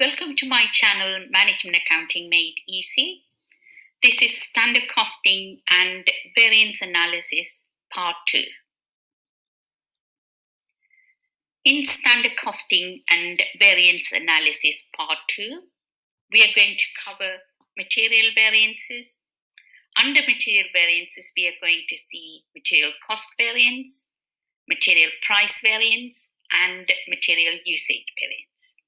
Welcome to my channel, Management Accounting Made Easy. This is Standard Costing and Variance Analysis Part 2. In Standard Costing and Variance Analysis Part 2, we are going to cover material variances. Under material variances, we are going to see material cost variance, material price variance, and material usage variance.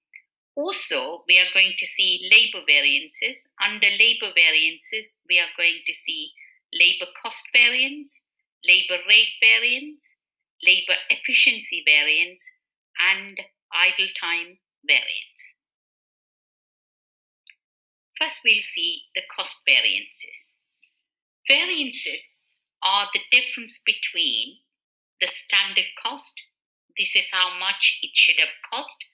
Also, we are going to see labor variances. Under labor variances, we are going to see labor cost variance, labor rate variance, labor efficiency variance, and idle time variance. First, we'll see the cost variances. Variances are the difference between the standard cost, this is how much it should have cost,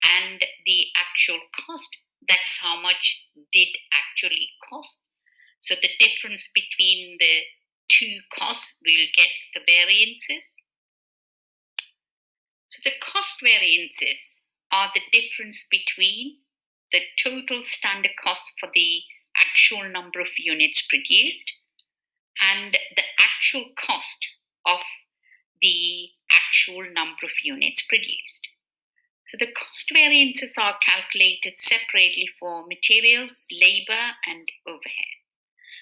and the actual cost, that's how much did actually cost. So the difference between the two costs, we'll get the variances. So the cost variances are the difference between the total standard cost for the actual number of units produced and the actual cost of the actual number of units produced. So the cost variances are calculated separately for materials, labor, and overhead.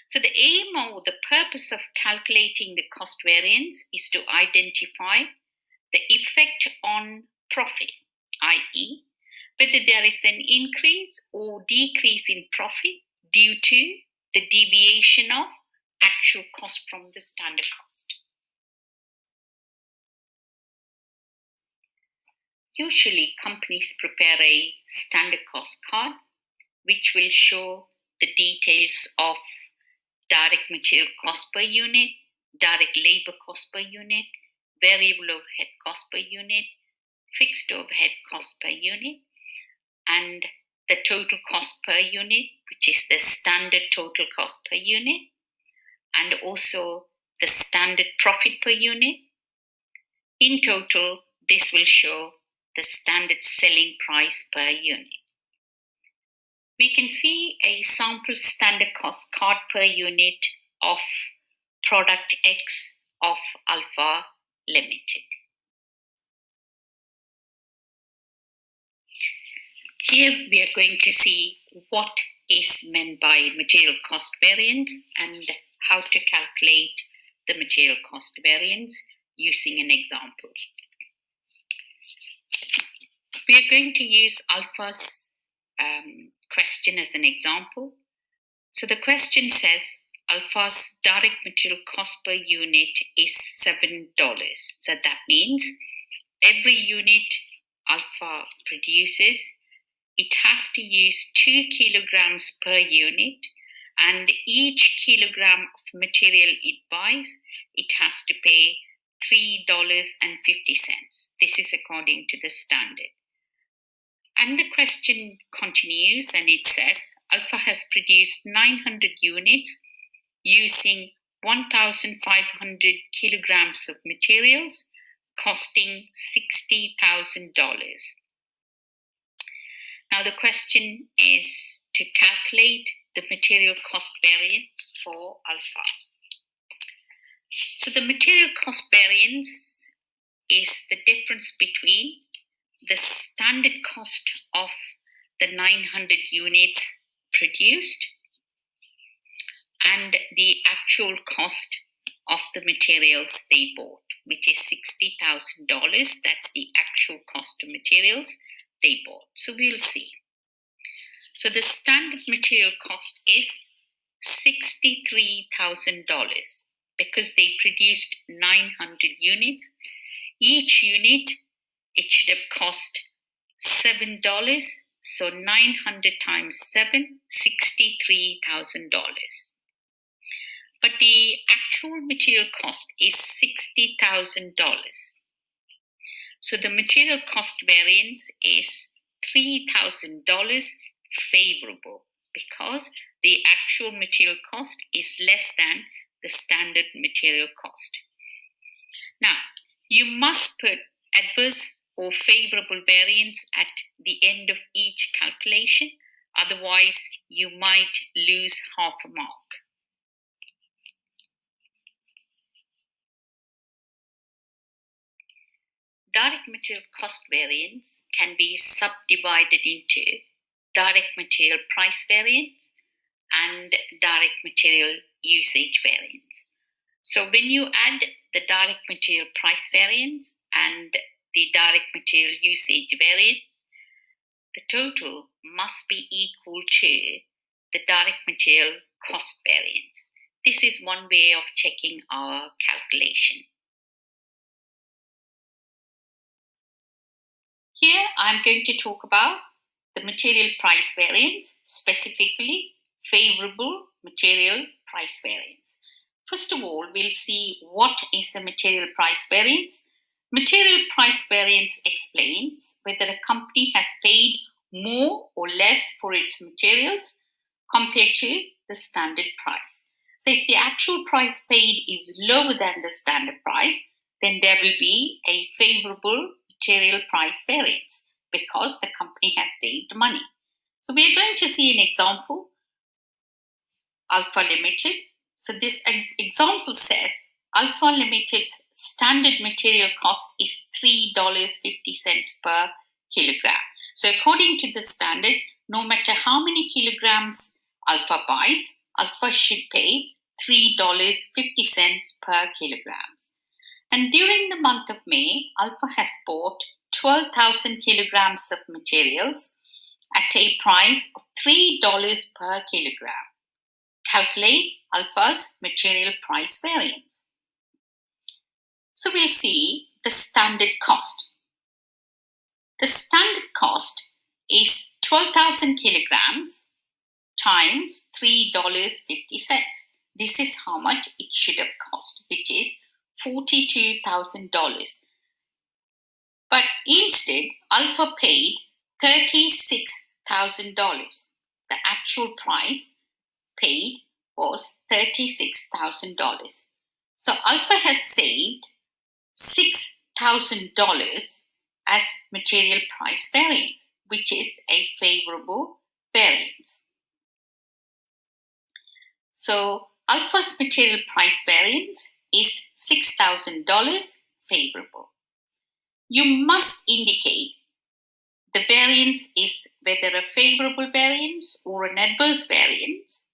So the aim or the purpose of calculating the cost variance is to identify the effect on profit, i.e., whether there is an increase or decrease in profit due to the deviation of actual cost from the standard cost. Usually, companies prepare a standard cost card which will show the details of direct material cost per unit, direct labor cost per unit, variable overhead cost per unit, fixed overhead cost per unit, and the total cost per unit, which is the standard total cost per unit, and also the standard profit per unit. In total, this will show the standard selling price per unit. We can see a sample standard cost card per unit of product X of Alpha Ltd. Here we are going to see what is meant by material cost variance and how to calculate the material cost variance using an example. We are going to use Alpha's question as an example. So the question says Alpha's direct material cost per unit is $7. So that means every unit Alpha produces, it has to use 2 kilograms per unit, and each kilogram of material it buys, it has to pay $3.50. This is according to the standard. And the question continues and it says Alpha has produced 900 units using 1,500 kilograms of materials costing $60,000. Now the question is to calculate the material cost variance for Alpha. So the material cost variance is the difference between the standard cost of the 900 units produced and the actual cost of the materials they bought, which is $60,000. That's the actual cost of materials they bought. So we'll see. So the standard material cost is $63,000 because they produced 900 units. Each unit, it should have cost $7. So 900 times 7, $63,000. But the actual material cost is $60,000. So the material cost variance is $3,000 favorable because the actual material cost is less than the standard material cost. Now, you must put adverse or favorable variance at the end of each calculation. Otherwise, you might lose half a mark. Direct material cost variance can be subdivided into direct material price variance and direct material usage variance. So when you add the direct material price variance and the direct material usage variance, the total must be equal to the direct material cost variance. This is one way of checking our calculation. Here I'm going to talk about the material price variance, specifically favorable material price variance. First of all, we'll see what is a material price variance. Material price variance explains whether a company has paid more or less for its materials compared to the standard price. So if the actual price paid is lower than the standard price, then there will be a favorable material price variance because the company has saved money. So we are going to see an example, Alpha Ltd. So this example says Alpha Ltd's standard material cost is $3.50 per kilogram. So according to the standard, no matter how many kilograms Alpha buys, Alpha should pay $3.50 per kilograms. And during the month of May, Alpha has bought 12,000 kilograms of materials at a price of $3 per kilogram. Calculate Alpha's material price variance. So we'll see the standard cost. The standard cost is 12,000 kilograms times $3.50. This is how much it should have cost, which is $42,000. But instead, Alpha paid $36,000. The actual price paid was $36,000. So Alpha has saved $6,000 as material price variance, which is a favorable variance. So Alpha's material price variance is $6,000 favorable. You must indicate the variance is whether a favorable variance or an adverse variance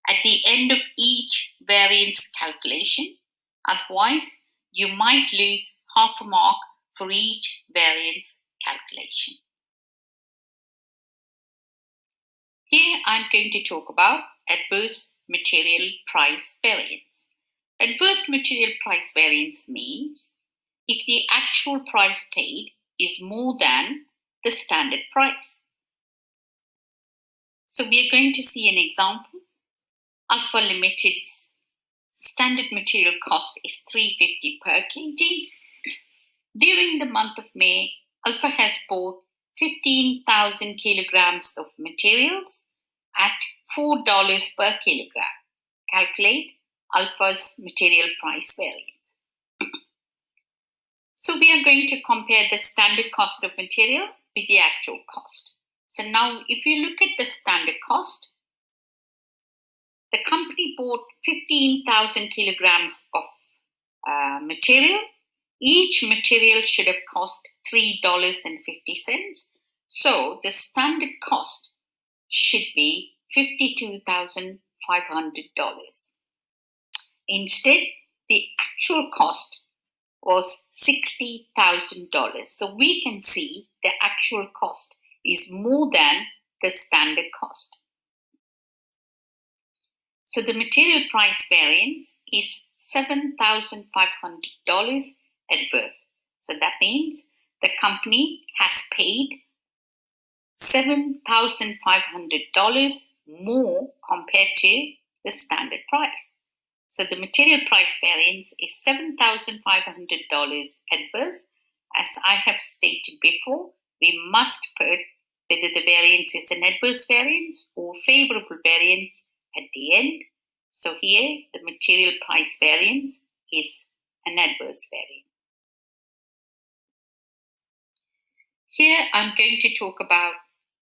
at the end of each variance calculation. Otherwise, you might lose half a mark for each variance calculation. Here I'm going to talk about adverse material price variance. Adverse material price variance means if the actual price paid is more than the standard price. So we are going to see an example. Alpha Ltd's standard material cost is $3.50 per kg. During the month of May, Alpha has bought 15,000 kilograms of materials at $4 per kilogram. Calculate Alpha's material price variance. So we are going to compare the standard cost of material with the actual cost. So now if you look at the standard cost, the company bought 15,000 kilograms of material. Each material should have cost $3.50. So the standard cost should be $52,500. Instead, the actual cost was $60,000. So we can see the actual cost is more than the standard cost. So the material price variance is $7,500 adverse. So that means the company has paid $7,500 more compared to the standard price. So the material price variance is $7,500 adverse. As I have stated before, we must put whether the variance is an adverse variance or favorable variance at the end. So here the material price variance is an adverse variance. Here I'm going to talk about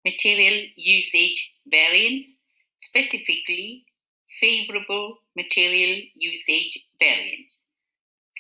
material usage variance, specifically favorable material usage variance.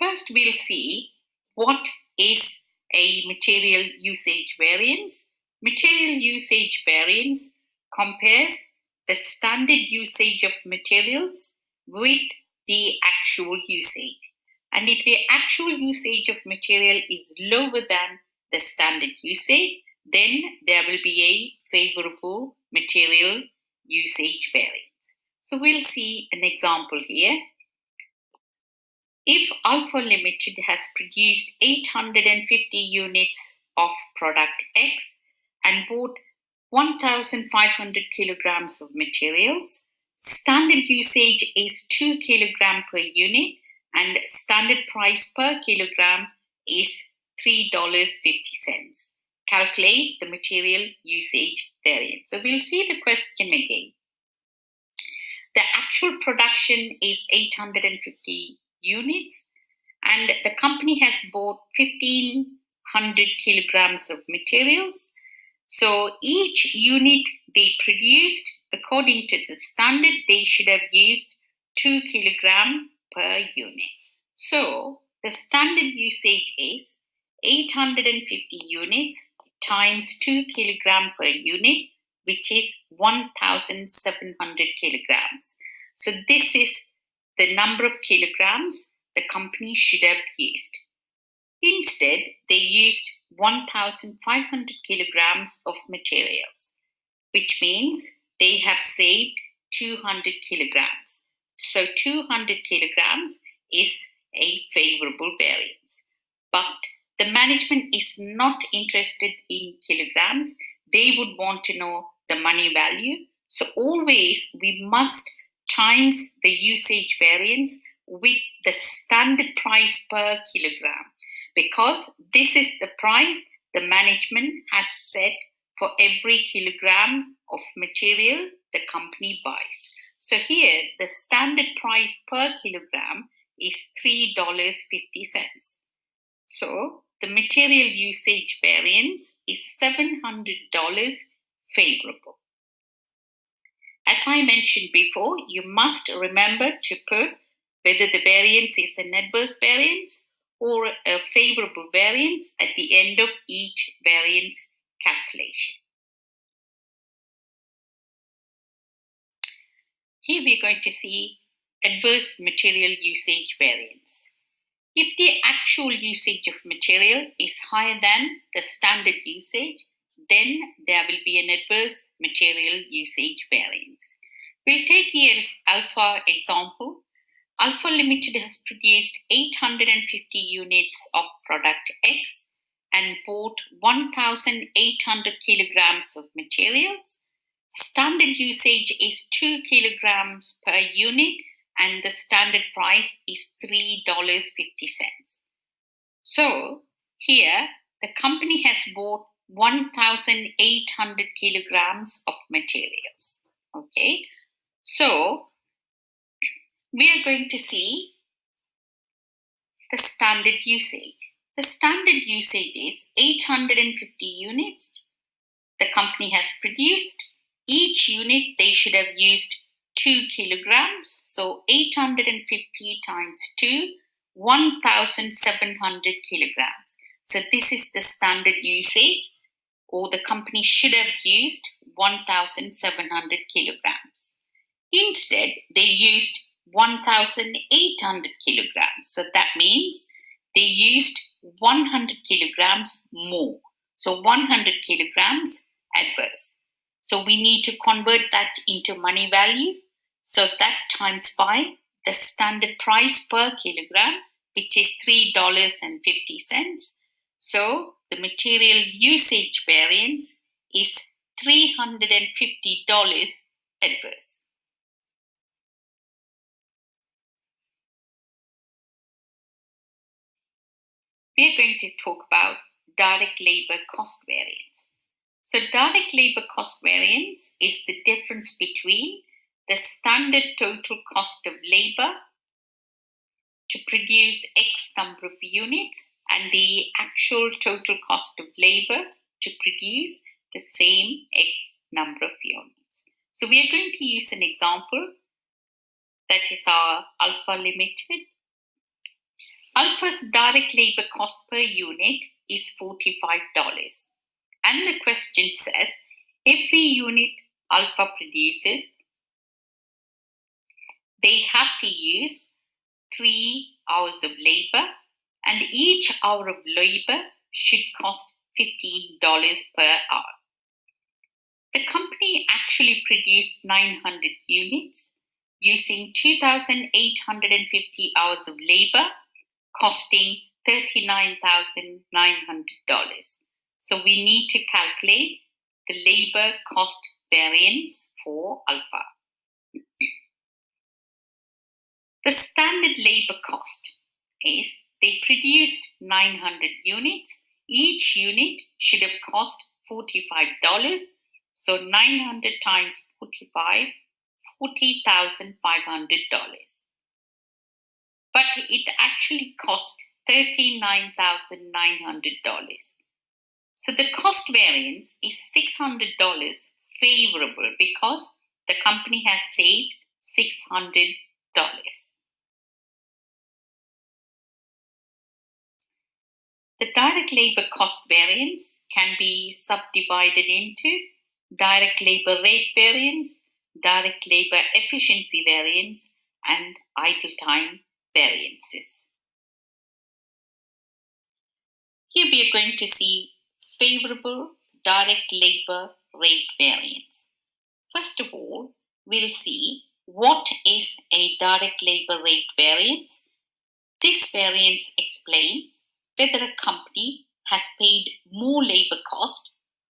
First, we'll see what is a material usage variance. Material usage variance compares the standard usage of materials with the actual usage. And if the actual usage of material is lower than the standard usage, then there will be a favorable material usage variance. So we'll see an example here. If Alpha Ltd has produced 850 units of product X and bought 1,500 kilograms of materials, standard usage is 2 kilogram per unit and standard price per kilogram is $3.50. Calculate the material usage variance. So we'll see the question again. The actual production is 850 units and the company has bought 1,500 kilograms of materials. So each unit they produced, according to the standard, they should have used 2 kilogram per unit. So the standard usage is 850 units times 2 kilogram per unit, which is 1,700 kilograms. So this is the number of kilograms the company should have used. Instead, they used 1,500 kilograms of materials, which means they have saved 200 kilograms. So 200 kilograms is a favorable variance. But the management is not interested in kilograms. They would want to know the money value. So always we must times the usage variance with the standard price per kilogram, because this is the price the management has set for every kilogram of material the company buys. So here the standard price per kilogram is $3.50. So the material usage variance is $700 favorable. As I mentioned before, you must remember to put whether the variance is an adverse variance or a favorable variance at the end of each variance calculation. Here we are going to see adverse material usage variance. If the actual usage of material is higher than the standard usage, then there will be an adverse material usage variance. We'll take the Alpha example. Alpha Ltd has produced 850 units of product X and bought 1,800 kilograms of materials. Standard usage is 2 kilograms per unit and the standard price is $3.50. So here the company has bought 1,800 kilograms of materials. Okay, so we are going to see the standard usage. The standard usage is 850 units the company has produced. Each unit they should have used 2 kilograms. So 850 times 2, 1,700 kilograms. So this is the standard usage, or the company should have used 1,700 kilograms. Instead, they used 1,800 kilograms. So that means they used 100 kilograms more. So 100 kilograms adverse. So we need to convert that into money value. So that times by the standard price per kilogram, which is $3.50. So the material usage variance is $350 adverse. We are going to talk about direct labor cost variance. So direct labor cost variance is the difference between the standard total cost of labor to produce X number of units and the actual total cost of labor to produce the same X number of units. So we are going to use an example, that is our Alpha Ltd. Alpha's direct labor cost per unit is $45. And the question says, every unit Alpha produces, they have to use 3 hours of labor, and each hour of labor should cost $15 per hour. The company actually produced 900 units using 2,850 hours of labor, costing $39,900. So we need to calculate the labor cost variance for Alpha. The standard labor cost is they produced 900 units. Each unit should have cost $45. So 900 times 45, $40,500. But it actually cost $39,900. So the cost variance is $600 favorable because the company has saved $600. The direct labor cost variance can be subdivided into direct labor rate variance, direct labor efficiency variance, and idle time variances. Here we are going to see favorable direct labor rate variance. First of all, we'll see what is a direct labor rate variance. This variance explains whether a company has paid more labor cost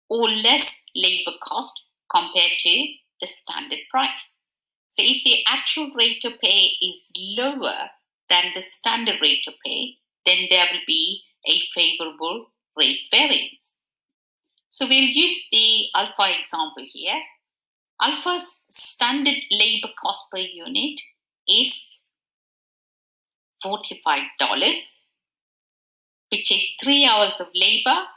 or less labor cost compared to the standard price. So if the actual rate of pay is lower than the standard rate of pay, then there will be a favorable rate variance. So we'll use the Alpha example here. Alpha's standard labor cost per unit is $45, which is 3 hours of labor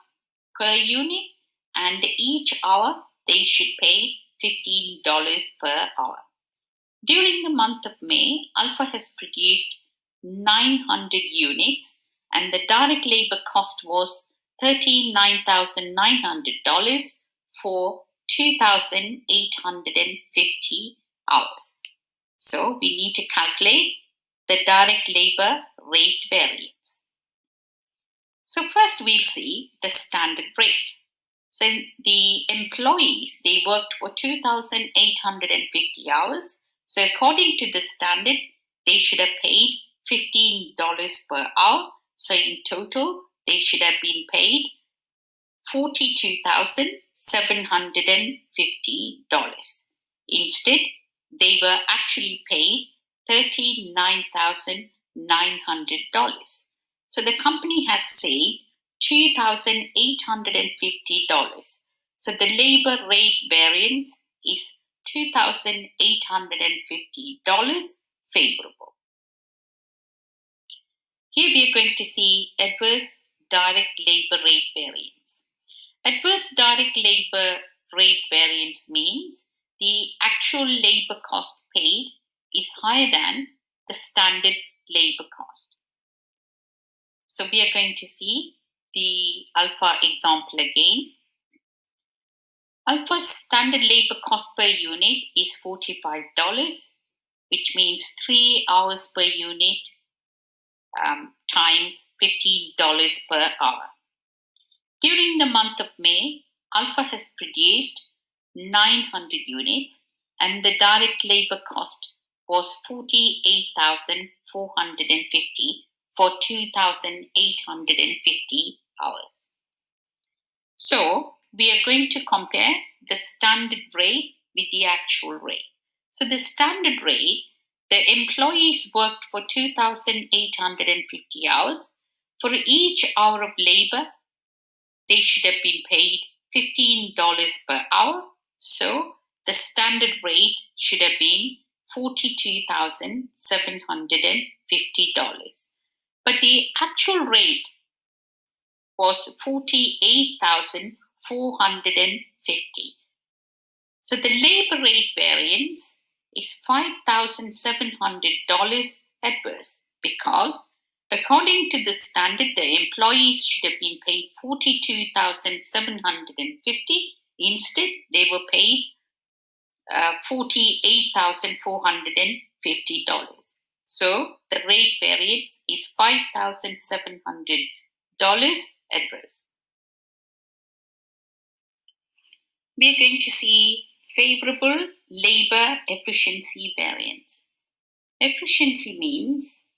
per unit, and each hour they should pay $15 per hour. During the month of May, Alpha has produced 900 units, and the direct labor cost was $39,900 for 2,850 hours. So we need to calculate the direct labor rate variance. So first we'll see the standard rate. So the employees, they worked for 2,850 hours. So according to the standard, they should have paid $15 per hour. So in total, they should have been paid $42,750. Instead, they were actually paid $39,900. So the company has saved $2,850. So the labor rate variance is $2,850 favorable. Here we are going to see adverse direct labor rate variance. Adverse direct labor rate variance means the actual labor cost paid is higher than the standard labor cost. So we are going to see the Alpha example again. Alpha's standard labor cost per unit is $45, which means 3 hours per unit times $15 per hour. During the month of May, Alpha has produced 900 units, and the direct labor cost was $48,450 for 2,850 hours. So we are going to compare the standard rate with the actual rate. So the standard rate, the employees worked for 2,850 hours. For each hour of labor, they should have been paid $15 per hour. So the standard rate should have been $42,750. But the actual rate was $48,450. $450. So the labor rate variance is $5,700 adverse because, according to the standard, the employees should have been paid $42,750. Instead, they were paid $48,450. So the rate variance is $5,700 adverse. We are going to see favorable labor efficiency variance. Efficiency means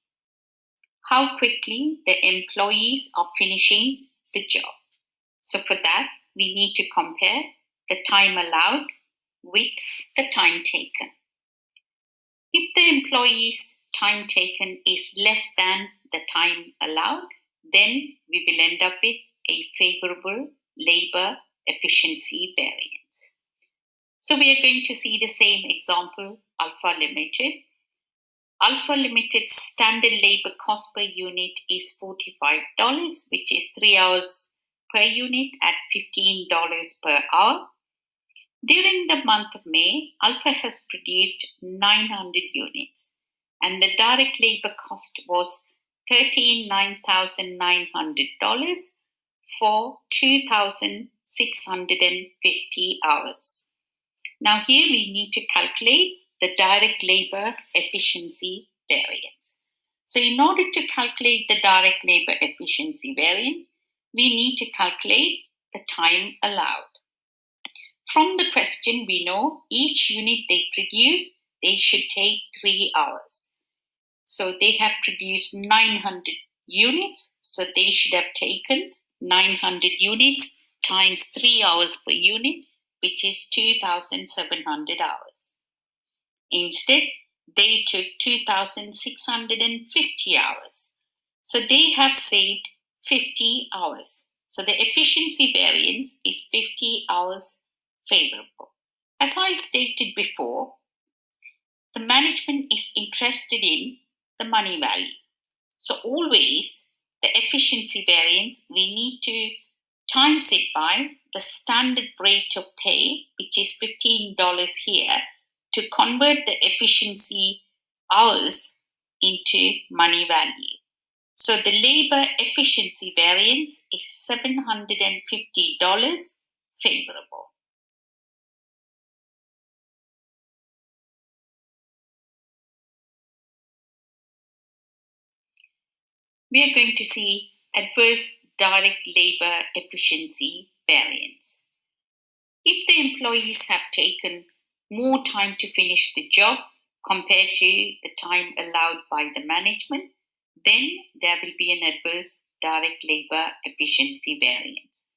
how quickly the employees are finishing the job. So for that, we need to compare the time allowed with the time taken. If the employee's time taken is less than the time allowed, then we will end up with a favorable labor efficiency variance. So we are going to see the same example, Alpha Ltd. Alpha Ltd's standard labor cost per unit is $45, which is 3 hours per unit at $15 per hour. During the month of May, Alpha has produced 900 units, and the direct labor cost was $39,900 for 2,650 hours. Now here we need to calculate the direct labor efficiency variance. So in order to calculate the direct labor efficiency variance, we need to calculate the time allowed. From the question, we know each unit they produce, they should take 3 hours. So they have produced 900 units, so they should have taken 900 units times 3 hours per unit, which is 2,700 hours. Instead, they took 2,650 hours. So they have saved 50 hours. So the efficiency variance is 50 hours favorable. As I stated before, the management is interested in the money value. So always the efficiency variance, we need to times it by the standard rate of pay, which is $15 here, to convert the efficiency hours into money value. So the labor efficiency variance is $750 favorable. We are going to see adverse direct labor efficiency variance. If the employees have taken more time to finish the job compared to the time allowed by the management, then there will be an adverse direct labor efficiency variance.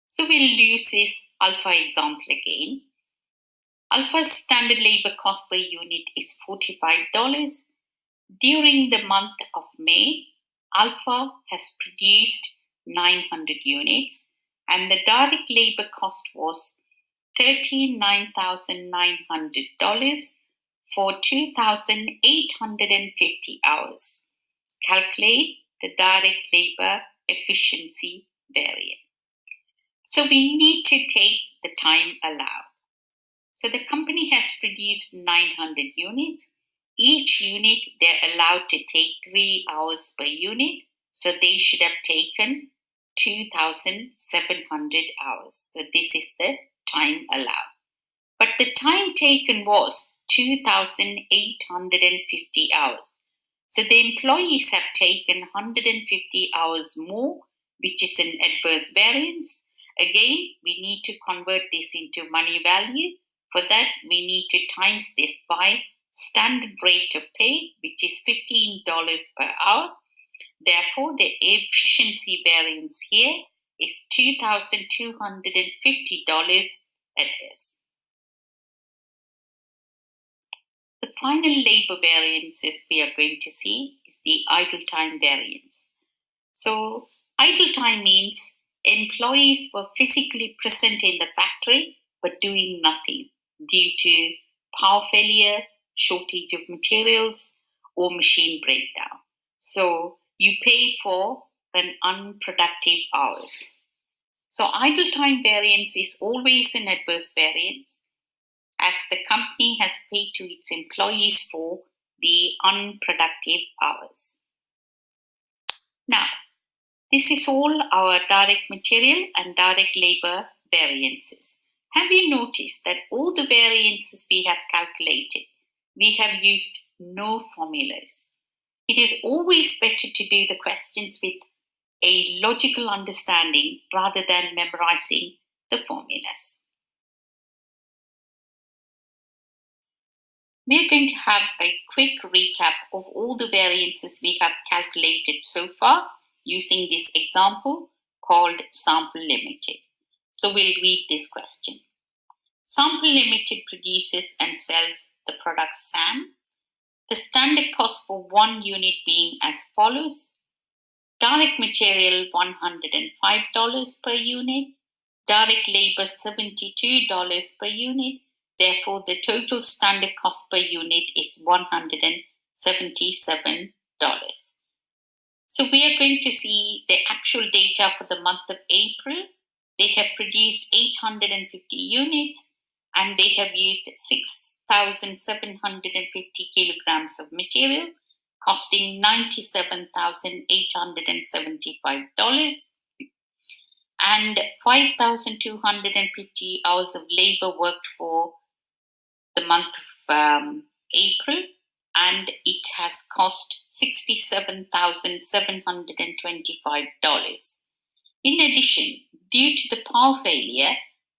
So we'll use this Alpha example again. Alpha's standard labor cost per unit is $45. During the month of May, Alpha has produced 900 units, and the direct labor cost was $39,900 for 2,850 hours. Calculate the direct labor efficiency variance. So we need to take the time allowed. So the company has produced 900 units. Each unit they're allowed to take 3 hours per unit, so they should have taken 2,700 hours. So this is the time allowed. But the time taken was 2,850 hours. So the employees have taken 150 hours more, which is an adverse variance. Again, we need to convert this into money value. For that, we need to times this by standard rate of pay, which is $15 per hour. Therefore, the efficiency variance here is $2,250 adverse. The final labor variances we are going to see is the idle time variance. So, idle time means employees were physically present in the factory but doing nothing due to power failure, shortage of materials, or machine breakdown. So you pay for an unproductive hours. So idle time variance is always an adverse variance, as the company has paid to its employees for the unproductive hours. Now, this is all our direct material and direct labor variances. Have you noticed that all the variances we have calculated, we have used no formulas? It is always better to do the questions with a logical understanding rather than memorizing the formulas. We are going to have a quick recap of all the variances we have calculated so far using this example called Sample Ltd. So we'll read this question. Sample Ltd produces and sells the product SAM. The standard cost for one unit being as follows. Direct material $105 per unit. Direct labor $72 per unit. Therefore, the total standard cost per unit is $177. So we are going to see the actual data for the month of April. They have produced 850 units and they have used 6,750 kilograms of material, costing $97,875, and 5,250 hours of labor worked for the month of April, and it has cost $67,725. In addition, due to the power failure,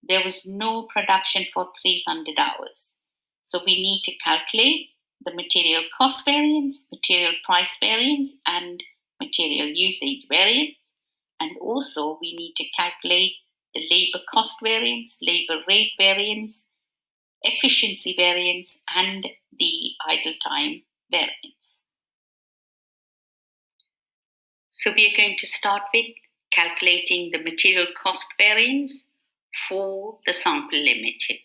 there was no production for 300 hours. So we need to calculate the material cost variance, material price variance, and material usage variance. And also we need to calculate the labor cost variance, labor rate variance, efficiency variance, and the idle time variance. So we are going to start with calculating the material cost variance for the Sample Ltd.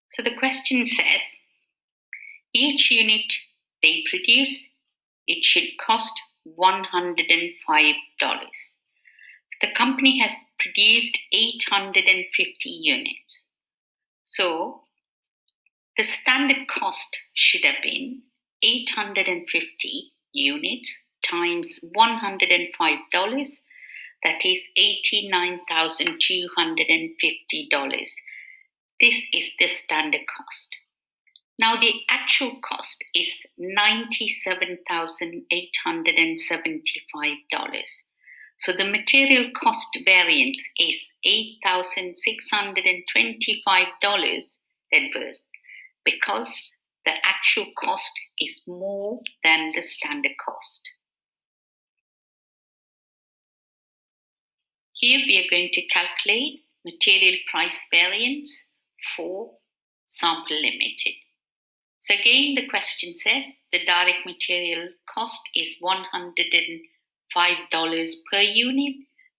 So the question says, each unit they produce, it should cost $105. So the company has produced 850 units. So the standard cost should have been 850 units times $105. That is $89,250. This is the standard cost. Now the actual cost is $97,875. So the material cost variance is $8,625 adverse, because the actual cost is more than the standard cost. Here we are going to calculate material price variance for Sample Ltd. So again, the question says the direct material cost is $105 per unit,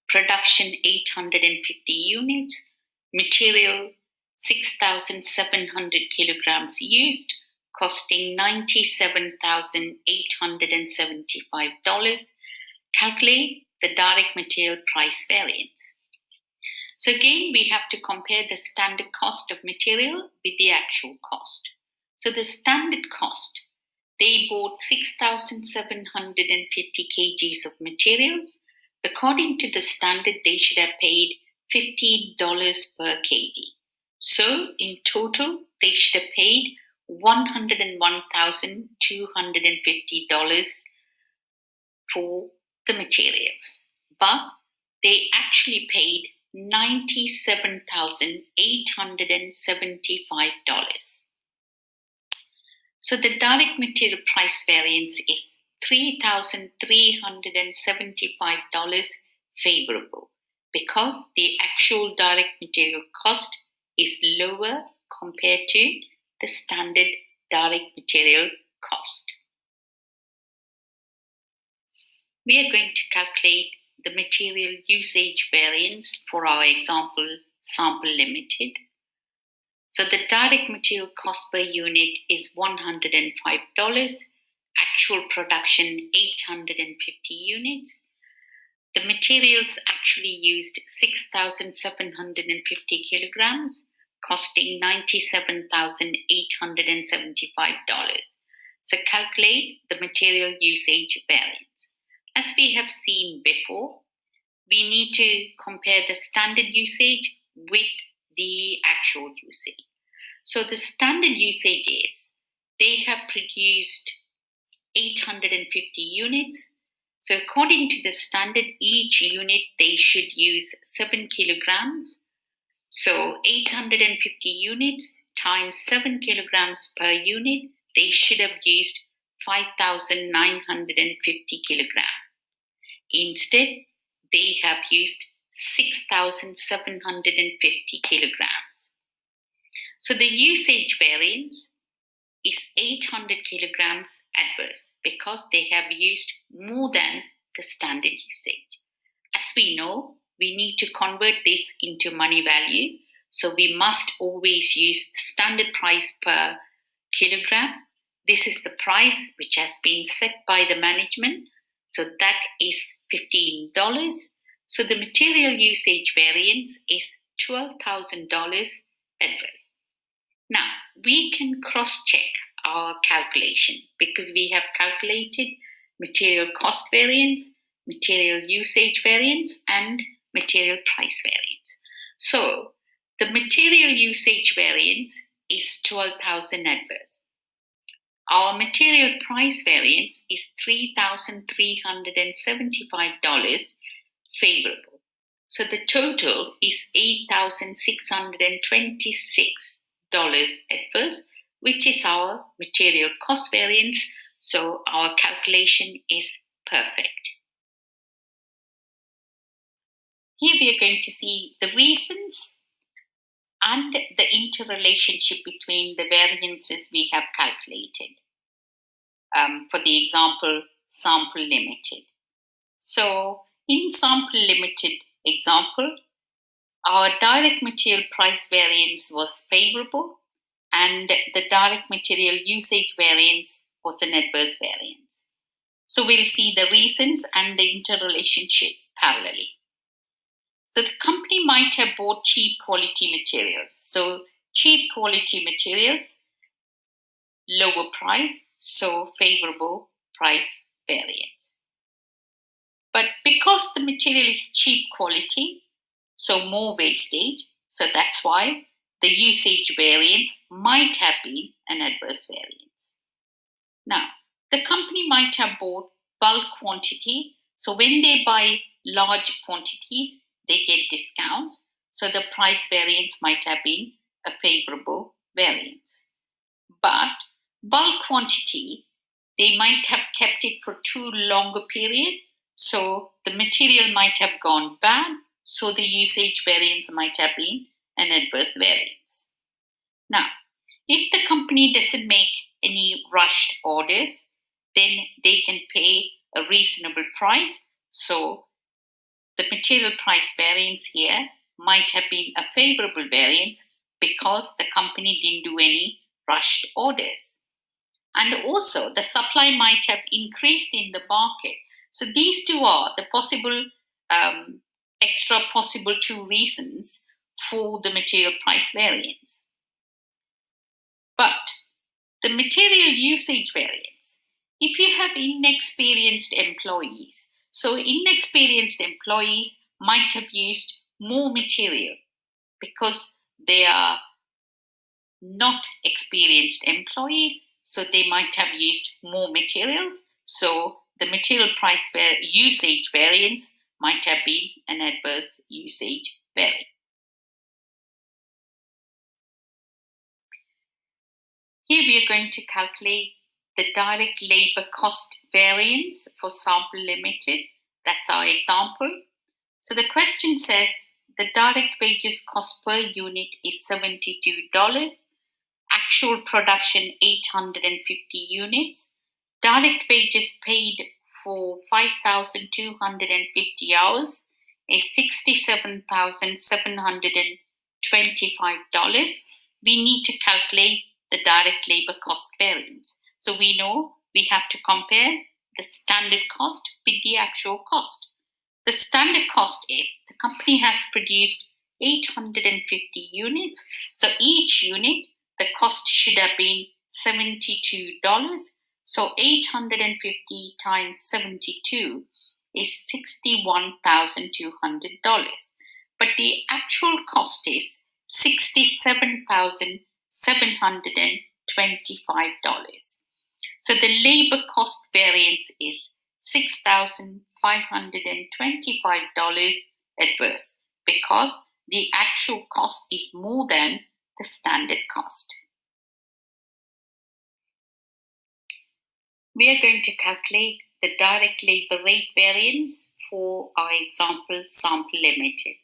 production 850 units, material 6,700 kilograms used, costing $97,875. Calculate the direct material price variance. So again, we have to compare the standard cost of material with the actual cost. So the standard cost, they bought 6,750 kgs of materials. According to the standard, they should have paid $50 per kg. So in total, they should have paid $101,250 for the materials. But they actually paid $97,875. So the direct material price variance is $3,375 favorable, because the actual direct material cost is lower compared to the standard direct material cost. We are going to calculate the material usage variance for our example Sample Ltd. So the direct material cost per unit is $105, actual production 850 units. the materials actually used 6,750 kilograms, costing $97,875. So calculate the material usage variance. As we have seen before, we need to compare the standard usage with the actual usage. So the standard usage is they have produced 850 units. So according to the standard, each unit they should use 7 kilograms. So 850 units times 7 kilograms per unit, they should have used 5,950 kilograms. Instead, they have used 6,750 kilograms. So the usage variance is 800 kilograms adverse because they have used more than the standard usage. As we know, we need to convert this into money value. So we must always use the standard price per kilogram. This is the price which has been set by the management. So that is $15. So the material usage variance is $12,000 adverse. Now, we can cross-check our calculation because we have calculated material cost variance, material usage variance, and material price variance. So, the material usage variance is 12,000 adverse. Our material price variance is $3,375 favorable. So, the total is $8,626 adverse, which is our material cost variance. So our calculation is perfect. Here we are going to see the reasons and the interrelationship between the variances we have calculated. For the example, Sample Ltd. So in Sample Ltd example, our direct material price variance was favorable and the direct material usage variance was an adverse variance. So we'll see the reasons and the interrelationship parallelly. So the company might have bought cheap quality materials. So cheap quality materials, lower price, so favorable price variance. But because the material is cheap quality, so more wastage, so that's why the usage variance might have been an adverse variance. Now, the company might have bought bulk quantity, so when they buy large quantities, they get discounts, so the price variance might have been a favorable variance. But bulk quantity, they might have kept it for too long a period, so the material might have gone bad, so the usage variance might have been an adverse variance. Now, if the company doesn't make any rushed orders, then they can pay a reasonable price. So the material price variance here might have been a favorable variance because the company didn't do any rushed orders. And also the supply might have increased in the market. So these two are the possible extra possible two reasons for the material price variance. But the material usage variance, if you have inexperienced employees, so inexperienced employees might have used more material because they are not experienced employees, so they might have used more materials. So the material price usage variance might have been an adverse usage variance. Here we are going to calculate the direct labor cost variance for Sample Ltd. That's our example. So the question says the direct wages cost per unit is $72. Actual production 850 units. Direct wages paid for 5,250 hours is $67,725. We need to calculate the direct labor cost variance. So we know we have to compare the standard cost with the actual cost. The standard cost is the company has produced 850 units. So each unit, the cost should have been $72. So 850 times 72 is $61,200. But the actual cost is $67,725. So the labor cost variance is $6,525 adverse because the actual cost is more than the standard cost. We are going to calculate the direct labor rate variance for our example, Sample Ltd.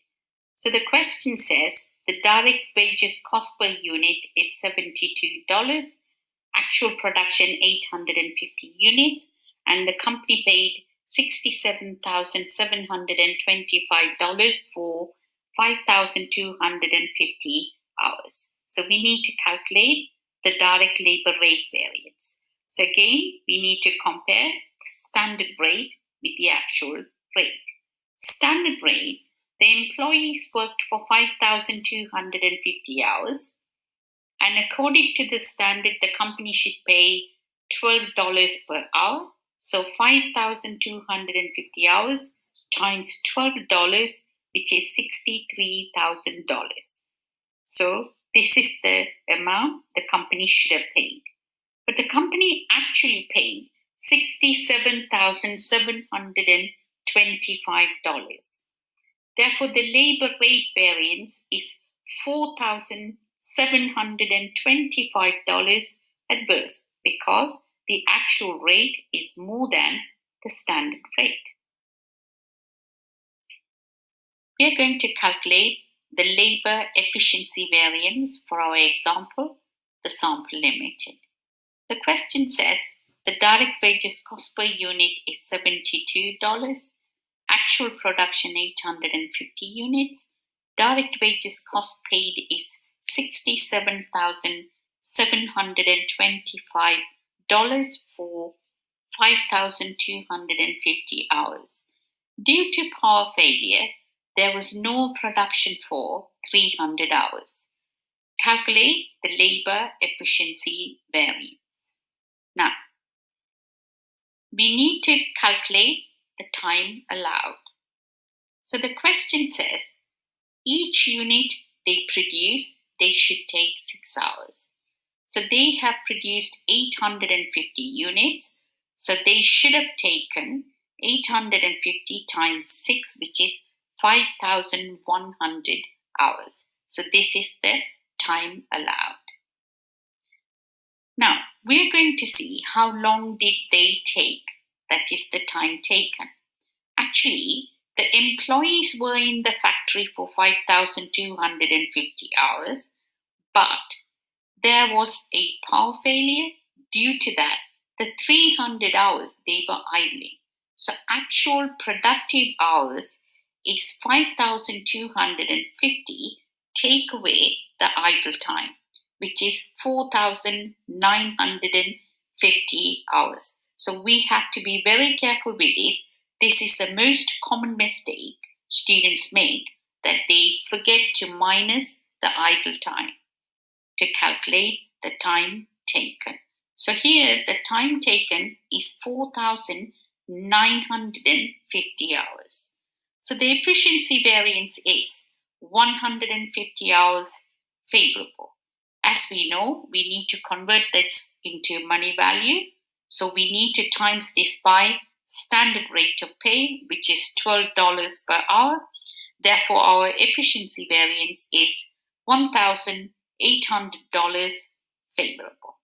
So the question says the direct wages cost per unit is $72, actual production 850 units, and the company paid $67,725 for 5,250 hours. So we need to calculate the direct labor rate variance. So again, we need to compare the standard rate with the actual rate. Standard rate, the employees worked for 5,250 hours, and according to the standard, the company should pay $12 per hour. So 5,250 hours times $12, which is $63,000. So this is the amount the company should have paid. But the company actually paid $67,725. Therefore, the labor rate variance is $4,725 adverse because the actual rate is more than the standard rate. We are going to calculate the labor efficiency variance for our example, the Sample Ltd. The question says the direct wages cost per unit is $72, actual production 850 units, direct wages cost paid is $67,725 for 5,250 hours. Due to power failure, there was no production for 300 hours. Calculate the labor efficiency variance. Now, we need to calculate the time allowed. So the question says, each unit they produce, they should take 6 hours. So they have produced 850 units, so they should have taken 850 times 6, which is 5,100 hours. So this is the time allowed. Now, we are going to see how long did they take, that is the time taken. Actually, the employees were in the factory for 5,250 hours, but there was a power failure. Due to that, the 300 hours they were idling. So actual productive hours is 5,250, take away the idle time, which is 4,950 hours. So we have to be very careful with this. This is the most common mistake students make, that they forget to minus the idle time to calculate the time taken. So here the time taken is 4,950 hours. So the efficiency variance is 150 hours favorable. As we know, we need to convert this into money value. So we need to times this by standard rate of pay, which is $12 per hour. Therefore, our efficiency variance is $1,800 favorable.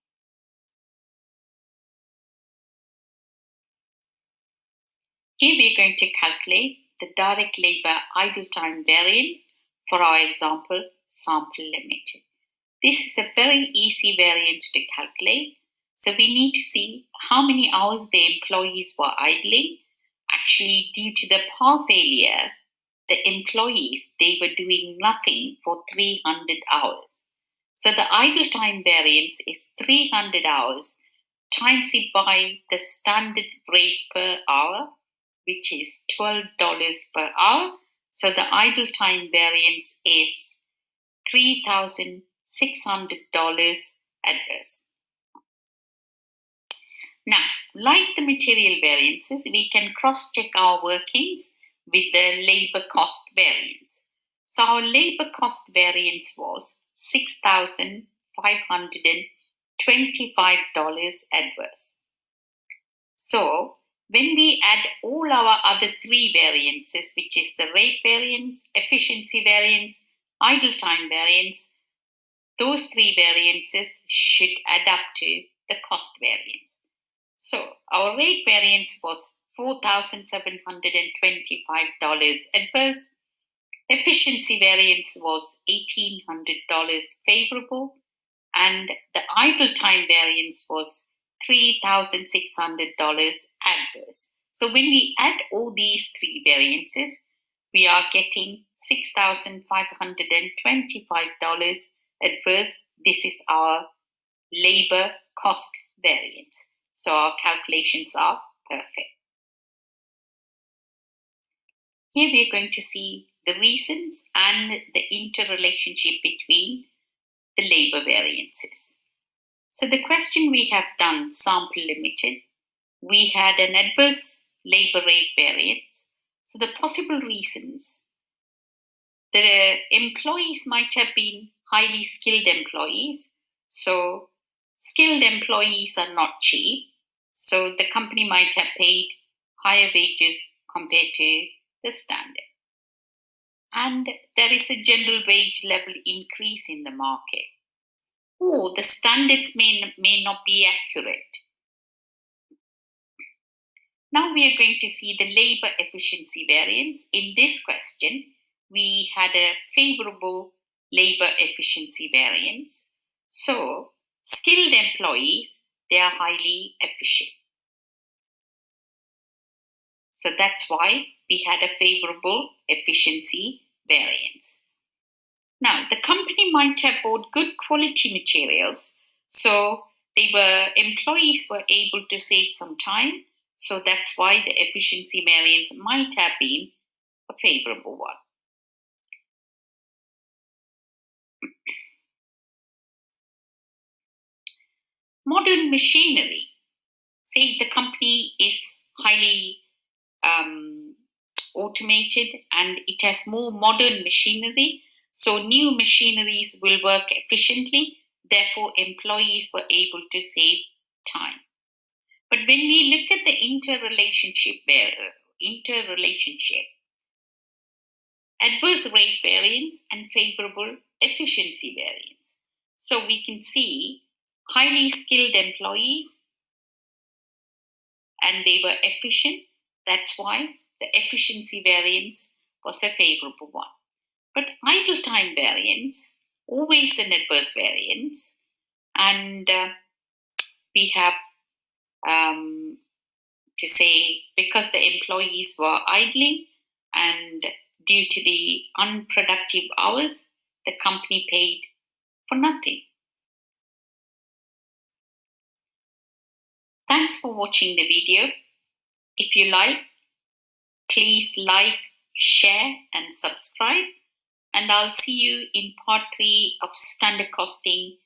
Here we are going to calculate the direct labor idle time variance for our example, Sample Ltd. This is a very easy variance to calculate. So we need to see how many hours the employees were idling. Actually, due to the power failure, the employees, they were doing nothing for 300 hours. So the idle time variance is 300 hours times it by the standard rate per hour, which is $12 per hour. So the idle time variance is $3,600 adverse. Now, like the material variances, we can cross-check our workings with the labor cost variance. So our labor cost variance was $6,525 adverse. So when we add all our other three variances, which is the rate variance, efficiency variance, idle time variance, those three variances should add up to the cost variance. So our rate variance was $4,725 adverse. Efficiency variance was $1,800 favorable, and the idle time variance was $3,600 adverse. So when we add all these three variances, we are getting $6,525 adverse. This is our labor cost variance. So our calculations are perfect. Here we are going to see the reasons and the interrelationship between the labor variances. So the question we have done, Sample Ltd, we had an adverse labor rate variance. So the possible reasons, the employees might have been highly skilled employees. So skilled employees are not cheap. So the company might have paid higher wages compared to the standard. And there is a general wage level increase in the market. Or the standards may not be accurate. Now we are going to see the labor efficiency variance. In this question, we had a favorable labor efficiency variance. So skilled employees, they are highly efficient. So that's why we had a favorable efficiency variance. Now, the company might have bought good quality materials, so employees were able to save some time. So that's why the efficiency variance might have been a favorable one. Modern machinery. Say the company is highly automated and it has more modern machinery. So new machineries will work efficiently. Therefore, employees were able to save time. But when we look at the interrelationship, adverse rate variance and favorable efficiency variance. So we can see highly skilled employees and they were efficient. That's why the efficiency variance was a favorable one. But idle time variance, always an adverse variance, and we have to say because the employees were idling and due to the unproductive hours, the company paid for nothing. Thanks for watching the video. If you like, please like, share and subscribe. And I'll see you in part 3 of standard costing